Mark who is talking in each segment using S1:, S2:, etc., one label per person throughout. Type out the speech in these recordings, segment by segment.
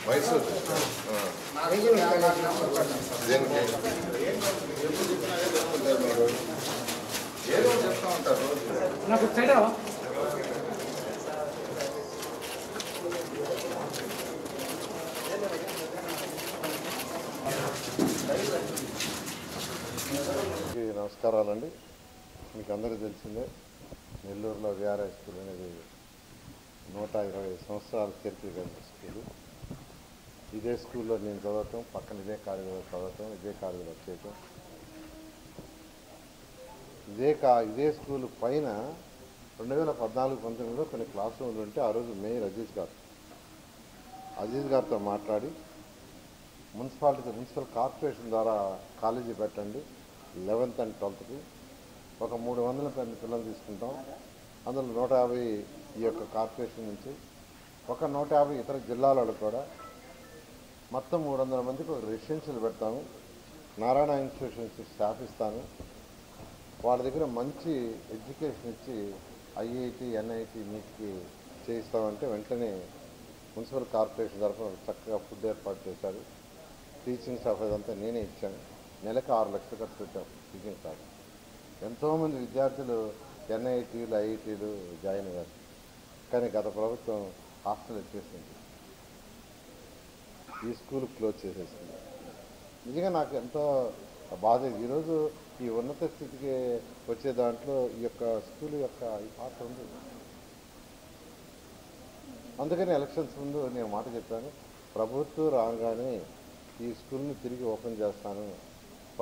S1: మైసూర్ ఏదో చెప్తా ఉంటారు
S2: నాకు సైడ్
S3: నమస్కారాలండి. మీకు అందరికీ తెలిసిందే, నెల్లూరులో విఆర్ఐ స్కూల్ అనేది 120 సంవత్సరాల చరిత్ర కలిగిన స్కూలు. ఇదే స్కూల్లో నేను చదవటం, పక్కన ఇదే కాలేజీలో చదవటం, ఇదే కాలేజీలో చేయటం. ఇదే స్కూల్ పైన 2014-19లో కొన్ని క్లాస్ రూమ్లు ఉంటే ఆ రోజు మేయర్ అజీజ్ గారితో మాట్లాడి మున్సిపల్ కార్పొరేషన్ ద్వారా కాలేజీ పెట్టండి 11th and 12th ఒక 300 పిల్లలు తీసుకుంటాం, అందులో 150 ఈ యొక్క కార్పొరేషన్ నుంచి, ఒక 150 ఇతర జిల్లాలలో కూడా, మొత్తం 300 మందికి ఒక రెసిడెన్షియల్ పెడతాము. నారాయణ ఇన్స్టిట్యూషన్స్ స్టాఫ్ ఇస్తాను, వాళ్ళ దగ్గర మంచి ఎడ్యుకేషన్ ఇచ్చి ఐఐటి ఎన్ఐటి మీకు చేయిస్తామంటే వెంటనే మున్సిపల్ కార్పొరేషన్ తరఫున చక్కగా ఫుడ్ ఏర్పాటు చేశారు. టీచింగ్ స్టాఫ్ అదంతా నేనే ఇచ్చాను. నెలకు 6 లక్షలు ఖర్చు పెట్టాం టీచింగ్ స్టాఫ్. ఎంతోమంది విద్యార్థులు ఎన్ఐటీలు ఐఐటీలు జాయిన్ అయ్యారు. కానీ గత ప్రభుత్వం హాస్టల్ ఎత్తేసింది, ఈ స్కూల్ క్లోజ్ చేసేసింది. నిజంగా నాకు ఎంతో బాధ. ఈరోజు ఈ ఉన్నత స్థితికి వచ్చే దాంట్లో ఈ యొక్క స్కూల్ యొక్క ఈ పాత్ర ఉంది. అందుకని ఎలక్షన్స్ ముందు నేను మాట చెప్పాను, ప్రభుత్వం రాగానే ఈ స్కూల్ని తిరిగి ఓపెన్ చేస్తాను,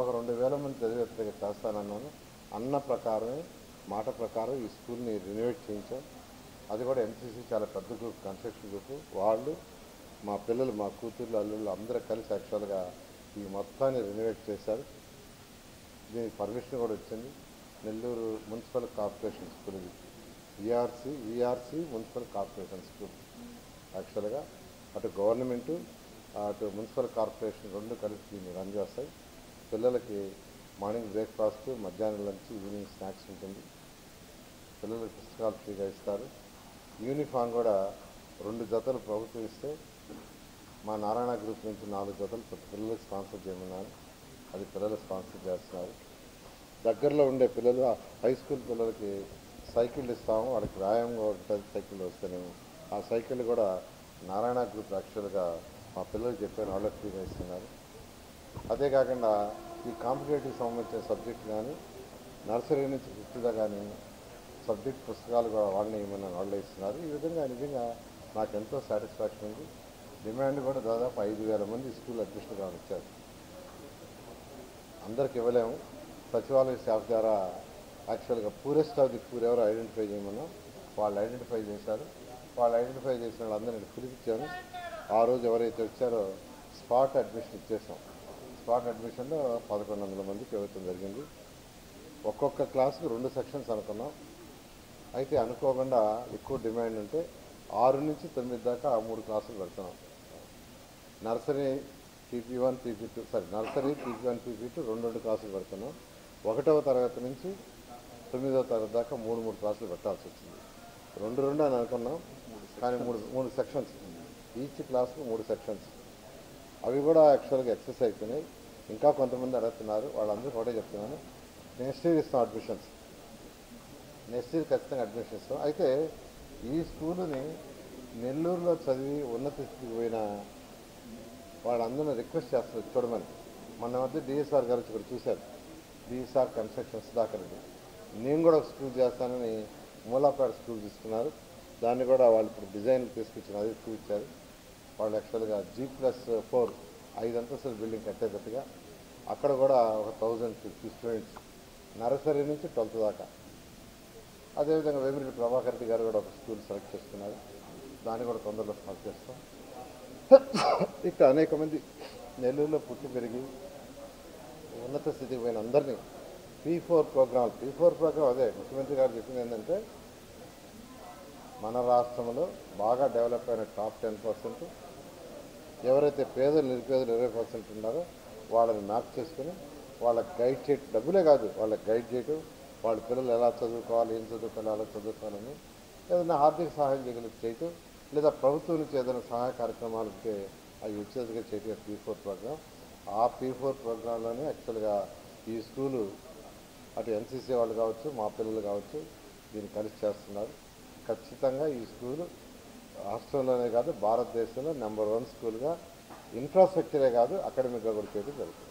S3: ఒక 2000 మంది చదివేట్టుగా చేస్తానన్నాను. అన్న ప్రకారమే, మాట ప్రకారం ఈ స్కూల్ని రెనోవేట్ చేయించాం. అది కూడా ఎన్సీసీ చాలా పెద్ద గ్రూప్, కన్స్ట్రక్షన్ గ్రూప్, వాళ్ళు మా పిల్లలు, మా కూతుర్లు, అల్లుళ్ళు అందరూ కలిసి యాక్చువల్గా ఈ మొత్తాన్ని రెనోవేట్ చేశారు. దీనికి పర్మిషన్ కూడా వచ్చింది. నెల్లూరు మున్సిపల్ కార్పొరేషన్ స్కూల్ ఇది, ఈఆర్సీ మున్సిపల్ కార్పొరేషన్ స్కూల్. యాక్చువల్గా అటు గవర్నమెంటు అటు మున్సిపల్ కార్పొరేషన్ రెండు కలిసి దీన్ని రన్ చేస్తాయి. పిల్లలకి మార్నింగ్ బ్రేక్ఫాస్ట్, మధ్యాహ్నం లంచ్, ఈవినింగ్ స్నాక్స్ ఉంటుంది. పిల్లలకి పుస్తకాలు ఫ్రీగా ఇస్తారు. యూనిఫామ్ కూడా 2 జతలు ప్రభుత్వం ఇస్తే, మా నారాయణ గ్రూప్ నుంచి 4 జతలు పిల్లలకు స్పాన్సర్ చేయమన్నారు. అది పిల్లలు స్పాన్సర్ చేస్తున్నారు. దగ్గరలో ఉండే పిల్లలు, హై స్కూల్ పిల్లలకి సైకిళ్ళు ఇస్తాము, వాళ్ళకి వ్యాయామంగా ఉంటుంది. సైకిళ్ళు వస్తేనేమో ఆ సైకిల్ కూడా నారాయణ గ్రూప్ యాక్చువల్గా మా పిల్లలకు చెప్పాను, వాళ్ళకి ఫ్రీగా ఇస్తున్నారు. అదే కాకుండా ఈ కాంపిటేటివ్ సంబంధించిన సబ్జెక్ట్ కానీ, నర్సరీ నుంచి 5th కానీ సబ్జెక్ట్ పుస్తకాలు కూడా వాళ్ళని ఏమన్నా వాళ్ళే ఇస్తున్నారు. ఈ విధంగా నిజంగా నాకు ఎంతో సాటిస్ఫాక్షన్ ఉంది. డిమాండ్ కూడా దాదాపు 5000 మంది స్కూల్ అడ్మిషన్ కావాలి వచ్చారు. అందరికి ఇవ్వలేము. సచివాలయ స్టాఫ్ ద్వారా యాక్చువల్గా పూరెస్ట్ ఆఫ్ ది పూర్ ఎవరు ఐడెంటిఫై చేయమన్నా వాళ్ళు ఐడెంటిఫై చేశారు. వాళ్ళు ఐడెంటిఫై చేసిన వాళ్ళందరినీ పిలిపించాను. ఆ రోజు ఎవరైతే వచ్చారో స్పాట్ అడ్మిషన్ ఇచ్చేసాం. స్పాట్ అడ్మిషన్లో 1100 మందికి ఇవ్వటం జరిగింది. ఒక్కొక్క క్లాస్కి 2 సెక్షన్స్ అనుకున్నాం. అయితే అనుకోకుండా ఎక్కువ డిమాండ్ ఉంటే 6 నుంచి 9 దాకా 3 క్లాసులు పెడుతున్నాం. Nursery PP1 PP2 nursery PP1 PP2 2 క్లాసులు పెడుతున్నాం. 1వ తరగతి నుంచి 9వ తరగతి దాకా 3 క్లాసులు పెట్టాల్సి వచ్చింది. 2 అని అనుకున్నాం, కానీ 3 సెక్షన్స్, ఈచ్ క్లాస్కి 3 సెక్షన్స్. అవి కూడా యాక్చువల్గా ఎక్సెస్ అయిపోయినాయి. ఇంకా కొంతమంది అడుగుతున్నారు, వాళ్ళందరూ కూడా చెప్తున్నాను, నెక్స్ట్ ఇయర్ ఇస్తాం అడ్మిషన్స్, నెక్స్ట్ ఇయర్ ఖచ్చితంగా అడ్మిషన్ ఇస్తాం. అయితే ఈ స్కూలుని నెల్లూరులో చదివి ఉన్నత స్థితికి పోయిన వాళ్ళందరినీ రిక్వెస్ట్ చేస్తున్నారు చూడమని. మొన్న మధ్య డిఎస్ఆర్ గారు ఇక్కడ చూశారు, డిఎస్ఆర్ కన్స్ట్రక్షన్స్ దాకా. నేను కూడా ఒక స్కూల్ చేస్తానని మూలాపేట స్కూల్ తీసుకున్నారు. దాన్ని కూడా వాళ్ళు ఇప్పుడు డిజైన్ తీసుకొచ్చిన అది చూపించారు. వాళ్ళు యాక్చువల్గా G+4 5 అంతస్తుల బిల్డింగ్ కట్టేటట్టుగా అక్కడ కూడా ఒక 1050 స్టూడెంట్స్ నర్సరీ నుంచి 12th దాకా. అదేవిధంగా వేమిరెడ్డి ప్రభాకర్ రెడ్డి గారు కూడా ఒక స్కూల్ సెలెక్ట్ చేసుకున్నారు. దాన్ని కూడా తొందరలో స్టార్ట్ చేస్తాం. ఇక్కడ అనేక మంది నెల్లూరులో పుట్టి పెరిగి ఉన్నత స్థితికి పోయిన అందరినీ P4 ప్రోగ్రాం అదే ముఖ్యమంత్రి గారు చెప్పింది ఏంటంటే, మన రాష్ట్రంలో బాగా డెవలప్ అయిన టాప్ 10% ఎవరైతే పేదలు నిరుపేదలు 20% ఉన్నారో వాళ్ళని మ్యాప్ చేసుకుని వాళ్ళకి గైడ్ చేయటం, డబ్బులే కాదు వాళ్ళకి గైడ్ చేయటం, వాళ్ళ పిల్లలు ఎలా చదువుకోవాలి, ఏం చదువుకోవాలి, ఎలా చదువుకోవాలని ఏదైనా ఆర్థిక సహాయం చేయటం, లేదా ప్రభుత్వం నుంచి ఏదైనా సహాయ కార్యక్రమాలకి అవి వచ్చేదిగా చేయటం P4 ప్రోగ్రామ్. ఆ P4 ప్రోగ్రాంలోనే యాక్చువల్గా ఈ స్కూలు అటు NCC వాళ్ళు కావచ్చు, మా పిల్లలు కావచ్చు, దీన్ని కలిసి చేస్తున్నారు. ఖచ్చితంగా ఈ స్కూలు రాష్ట్రంలోనే కాదు భారతదేశంలో నెంబర్ 1 స్కూల్గా ఇన్ఫ్రాస్ట్రక్చరే కాదు అకాడమిక్గా కూడా చేయడం జరుగుతుంది.